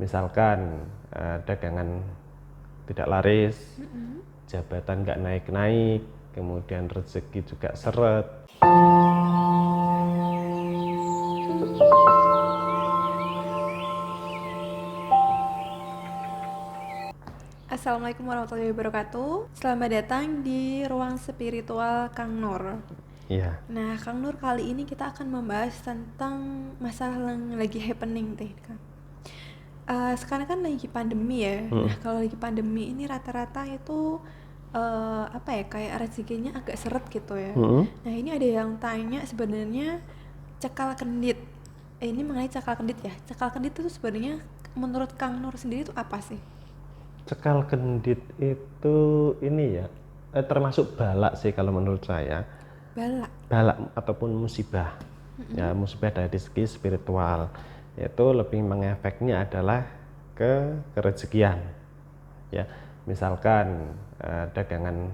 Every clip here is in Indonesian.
misalkan dagangan tidak laris, jabatan nggak naik-naik, kemudian rezeki juga seret. Assalamualaikum warahmatullahi wabarakatuh. Selamat datang di ruang spiritual Kang Nur. Iya. Nah, Kang Nur, kali ini kita akan membahas tentang masalah yang lagi happening teh, Kang. Sekarang kan lagi pandemi ya. Nah, kalau lagi pandemi ini rata-rata itu kayak rezekinya agak seret gitu ya. Nah, ini ada yang tanya sebenarnya cekal kendit. Ini mengenai cekal kendit ya. Cekal kendit itu sebenarnya menurut Kang Nur sendiri itu apa sih? Cekal kendit itu ini ya, termasuk balak sih kalau menurut saya. Balak ataupun musibah. Ya, musibah dari segi spiritual. Itu lebih mengefeknya adalah ke rezekian. Ya, misalkan dagangan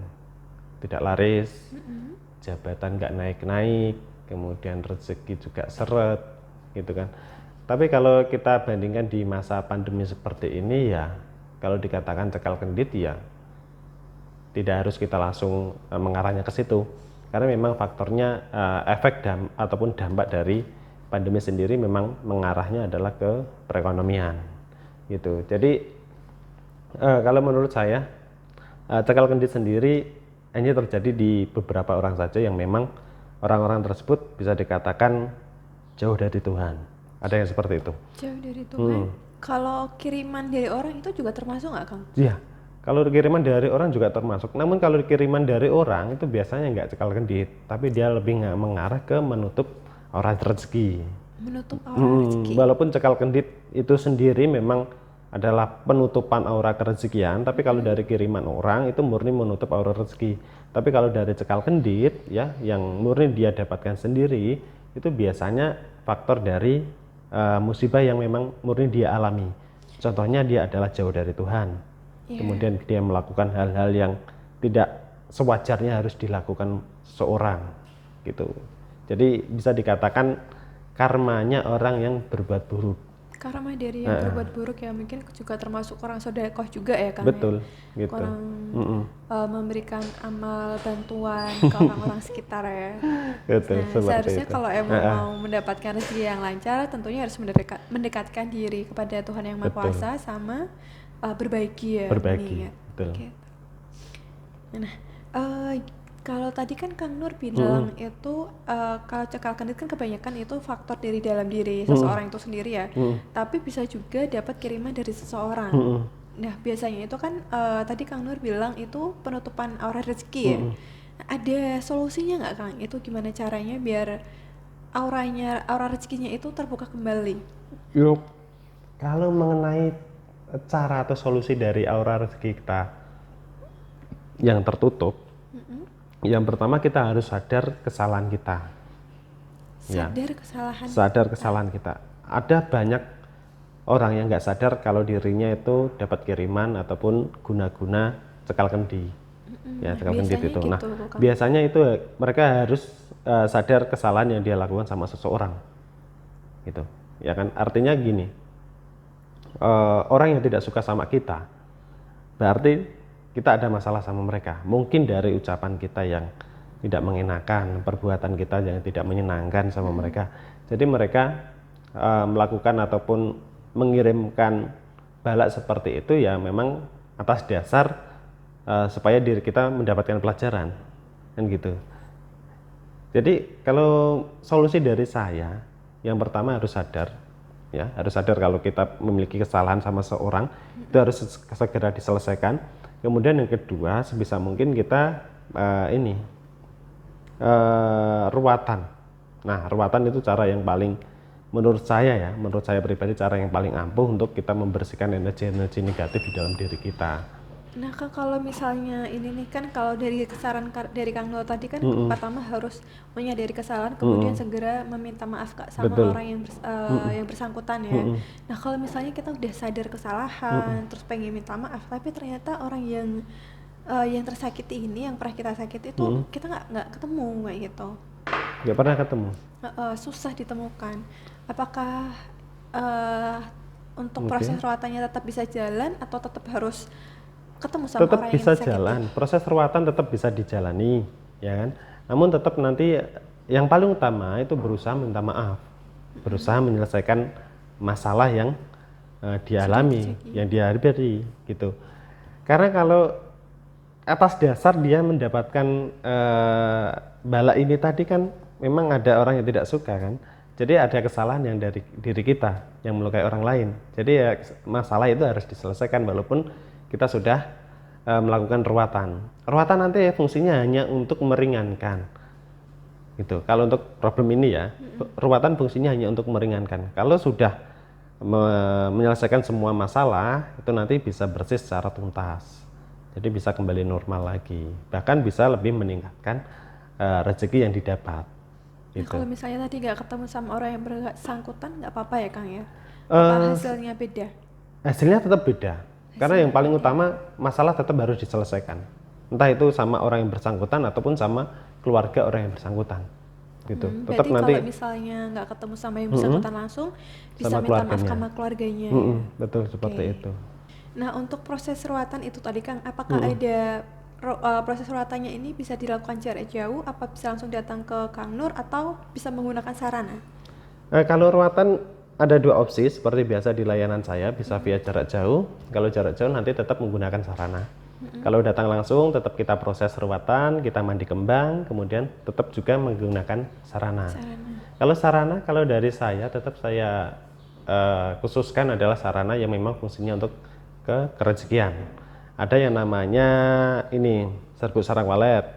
tidak laris, jabatan nggak naik-naik, kemudian rezeki juga seret, gitu kan. Tapi kalau kita bandingkan di masa pandemi seperti ini ya, kalau dikatakan cekal kendit ya tidak harus kita langsung mengarahnya ke situ, karena memang faktornya efek ataupun dampak dari pandemi sendiri memang mengarahnya adalah ke perekonomian gitu. Jadi kalau menurut saya cekal kendit sendiri hanya terjadi di beberapa orang saja yang memang orang-orang tersebut bisa dikatakan jauh dari Tuhan. Ada yang seperti itu. Jauh dari Tuhan. Kalau kiriman dari orang itu juga termasuk nggak, Kang? Iya, kalau kiriman dari orang juga termasuk. Namun kalau kiriman dari orang itu biasanya nggak cekal kendit, tapi dia lebih nggak mengarah ke menutup aurat rezeki. Menutup aura rezeki. Walaupun cekal kendit itu sendiri memang adalah penutupan aura kerezekian, tapi kalau dari kiriman orang itu murni menutup aura rezeki. Tapi kalau dari cekal kendit ya, yang murni dia dapatkan sendiri, itu biasanya faktor dari musibah yang memang murni dia alami. Contohnya dia adalah jauh dari Tuhan. Kemudian dia melakukan hal-hal yang tidak sewajarnya harus dilakukan seseorang gitu. Jadi bisa dikatakan karmanya orang yang berbuat buruk. Karma dari yang berbuat buruk ya, mungkin juga termasuk orang sodakoh juga ya, Kang. Betul, ya? gitu. Orang memberikan amal bantuan ke orang-orang sekitar ya. Betul, Nah, seperti seharusnya itu. kalau emang mau mendapatkan rezeki yang lancar, tentunya harus mendekatkan diri kepada Tuhan Yang Maha Kuasa sama berbagi ya. Berbagi, betul. Gitu. Nah, kalau tadi kan Kang Nur bilang itu kalau cekal kendit kan kebanyakan itu faktor dari dalam diri seseorang itu sendiri ya. Tapi bisa juga dapat kiriman dari seseorang. Nah, biasanya itu kan tadi Kang Nur bilang itu penutupan aura rezeki ya. Nah, ada solusinya nggak, Kang? Itu gimana caranya biar aura rezekinya itu terbuka kembali? Yuk, kalau mengenai cara atau solusi dari aura rezeki kita yang tertutup, yang pertama kita harus sadar kesalahan kita. Sadar kesalahan kita. Ada banyak orang yang nggak sadar kalau dirinya itu dapat kiriman ataupun guna-guna cekal kendi. Cekal kendit itu. Gitu, nah, biasanya itu mereka harus sadar kesalahan yang dia lakukan sama seseorang. Gitu. Ya kan? Artinya gini. Orang yang tidak suka sama kita, berarti kita ada masalah sama mereka. Mungkin dari ucapan kita yang tidak mengenakan, perbuatan kita yang tidak menyenangkan sama mereka. Jadi mereka melakukan ataupun mengirimkan balak seperti itu ya memang atas dasar supaya diri kita mendapatkan pelajaran, kan gitu. Jadi kalau solusi dari saya, yang pertama harus sadar. Ya, harus sadar kalau kita memiliki kesalahan sama seorang, itu harus segera diselesaikan. Kemudian yang kedua, sebisa mungkin kita ruatan. Nah, ruatan itu cara yang paling menurut saya pribadi cara yang paling ampuh untuk kita membersihkan energi-energi negatif di dalam diri kita. Nah, Kak, kalau misalnya ini nih kan kalau dari saran dari Kang Nur tadi kan pertama harus menyadari kesalahan, kemudian segera meminta maaf Kak sama orang yang bersangkutan ya. Nah, kalau misalnya kita udah sadar kesalahan, terus pengen minta maaf, tapi ternyata orang yang tersakiti ini, yang pernah kita sakiti itu kita nggak ketemu kayak gitu. Nggak pernah ketemu. Susah ditemukan. Apakah untuk proses ruatannya tetap bisa jalan atau tetap harus ketemu sama tetap orang bisa yang sakit? jalan, proses ruatan tetap bisa dijalani, ya kan? Namun tetap nanti yang paling utama itu berusaha minta maaf, berusaha menyelesaikan masalah yang dialami, yang dihadapi, gitu. Karena kalau atas dasar dia mendapatkan bala ini tadi kan memang ada orang yang tidak suka kan. Jadi ada kesalahan yang dari diri kita yang melukai orang lain. Jadi ya masalah itu harus diselesaikan walaupun kita sudah melakukan ruatan. Ruatan nanti fungsinya hanya untuk meringankan. Gitu. Kalau untuk problem ini ya, ruatan fungsinya hanya untuk meringankan. Kalau sudah menyelesaikan semua masalah, itu nanti bisa bersih secara tuntas. Jadi bisa kembali normal lagi. Bahkan bisa lebih meningkatkan rezeki yang didapat. Nah, kalau misalnya tadi nggak ketemu sama orang yang bersangkutan, nggak apa-apa ya Kang ya? Apa hasilnya beda? Hasilnya tetap beda. Karena yang paling utama masalah tetap harus diselesaikan. Entah itu sama orang yang bersangkutan ataupun sama keluarga orang yang bersangkutan. Gitu. Tetap Berarti nanti kalau misalnya nggak ketemu sama yang bersangkutan langsung, bisa sama minta maaf sama keluarganya. Betul seperti itu. Nah, untuk proses ruatan itu tadi Kang, apakah ada proses ruatannya ini bisa dilakukan jarak jauh, apa bisa langsung datang ke Kang Nur atau bisa menggunakan sarana? Kalau ruatan ada dua opsi seperti biasa di layanan saya, bisa via jarak jauh. Kalau jarak jauh nanti tetap menggunakan sarana. Kalau datang langsung tetap kita proses ruatan, kita mandi kembang, kemudian tetap juga menggunakan sarana. Kalau sarana, kalau dari saya tetap saya khususkan adalah sarana yang memang fungsinya untuk kerezekian. Ada yang namanya ini serbuk sarang walet,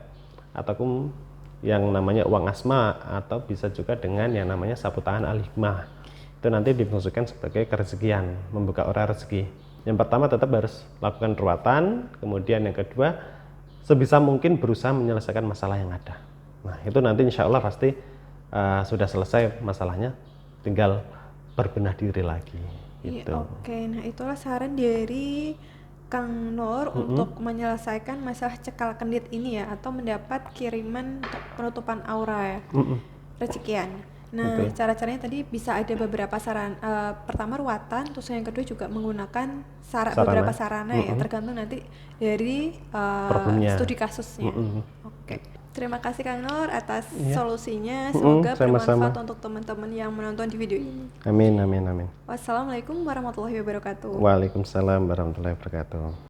ataupun yang namanya uang asma, atau bisa juga dengan yang namanya sapu tangan al-hikmah. Itu nanti difungsikan sebagai kerezekian, membuka orang rezeki. Yang pertama tetap harus lakukan ruatan, kemudian yang kedua sebisa mungkin berusaha menyelesaikan masalah yang ada. Nah itu nanti insya Allah pasti sudah selesai masalahnya, tinggal berbenah diri lagi. Gitu. Oke, nah itulah saran dari Kang Nur untuk menyelesaikan masalah cekal kendit ini ya, atau mendapat kiriman penutupan aura ya, rezekian. Nah, cara-caranya tadi bisa ada beberapa saran. Pertama ruatan, terus yang kedua juga menggunakan beberapa sarana ya, tergantung nanti dari studi kasusnya. Oke. Terima kasih Kang Nur atas solusinya. Semoga bermanfaat untuk teman-teman yang menonton di video ini. Amin, amin, amin. Wassalamualaikum warahmatullahi wabarakatuh. Waalaikumsalam warahmatullahi wabarakatuh.